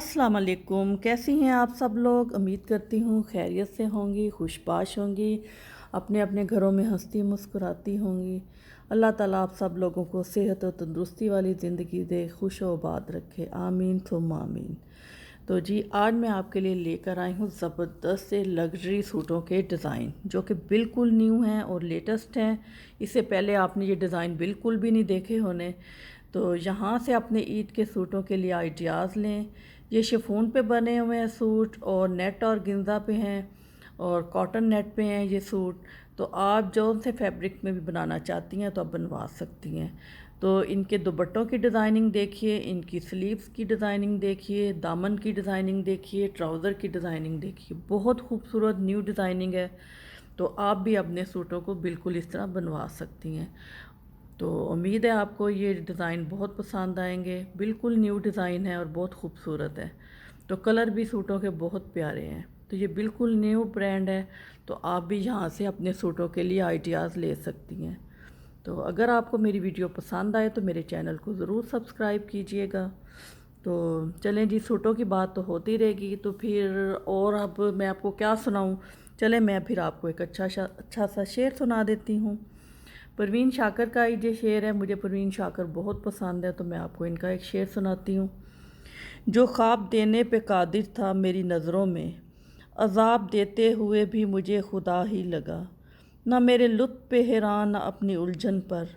अस्सलाम वालेकुम। कैसी हैं आप सब लोग? उम्मीद करती हूँ खैरियत से होंगी, खुशबाश होंगी, अपने अपने घरों में हंसती मुस्कुराती होंगी। अल्लाह ताला आप सब लोगों को सेहत और तंदुरुस्ती वाली ज़िंदगी दे, खुश व आबाद रखे। आमीन सुम्मा आमीन। तो जी आज मैं आपके लिए लेकर आई हूँ ज़बरदस्त से लग्जरी सूटों के डिज़ाइन जो कि बिल्कुल न्यू हैं और लेटेस्ट हैं। इससे पहले आपने ये डिज़ाइन बिल्कुल भी नहीं देखे होने। तो यहाँ से अपने ईद के सूटों के लिए आइडियाज़ लें। ये शिफॉन पे बने हुए हैं सूट और नेट और गिंजा पे हैं और कॉटन नेट पे हैं ये सूट। तो आप जो से फैब्रिक में भी बनाना चाहती हैं तो आप बनवा सकती हैं। तो इनके दुपट्टों की डिज़ाइनिंग देखिए, इनकी स्लीव्स की डिज़ाइनिंग देखिए, दामन की डिज़ाइनिंग देखिए, ट्राउज़र की डिज़ाइनिंग देखिए। बहुत खूबसूरत न्यू डिज़ाइनिंग है। तो आप भी अपने सूटों को बिल्कुल इस तरह बनवा सकती हैं। तो उम्मीद है आपको ये डिज़ाइन बहुत पसंद आएंगे। बिल्कुल न्यू डिज़ाइन है और बहुत खूबसूरत है। तो कलर भी सूटों के बहुत प्यारे हैं। तो ये बिल्कुल न्यू ब्रांड है। तो आप भी यहाँ से अपने सूटों के लिए आइडियाज़ ले सकती हैं। तो अगर आपको मेरी वीडियो पसंद आए तो मेरे चैनल को ज़रूर सब्सक्राइब कीजिएगा। तो चलें जी, सूटों की बात तो होती रहेगी तो फिर और अब मैं आपको क्या सुनाऊँ। चलें मैं फिर आपको एक अच्छा सा शेर सुना देती हूँ। परवीन शाकर का ये शेर है। मुझे परवीन शाकर बहुत पसंद है तो मैं आपको इनका एक शेर सुनाती हूँ। जो ख्वाब देने पे कादिर था मेरी नज़रों में, अज़ाब देते हुए भी मुझे खुदा ही लगा। ना मेरे लुत्फ़ पे हैरान ना अपनी उलझन पर,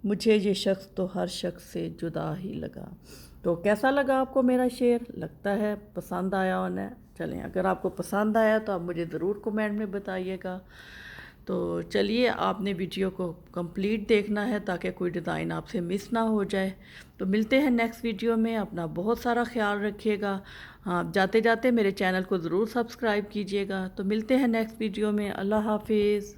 मुझे ये शख्स तो हर शख्स से जुदा ही लगा। तो कैसा लगा आपको मेरा शेर? लगता है पसंद आया होना। चलें, अगर आपको पसंद आया तो आप मुझे ज़रूर कमेंट में बताइएगा। तो चलिए, आपने वीडियो को कंप्लीट देखना है ताकि कोई डिज़ाइन आपसे मिस ना हो जाए। तो मिलते हैं नेक्स्ट वीडियो में। अपना बहुत सारा ख्याल रखिएगा। हाँ, जाते जाते मेरे चैनल को ज़रूर सब्सक्राइब कीजिएगा। तो मिलते हैं नेक्स्ट वीडियो में। अल्लाह हाफिज़।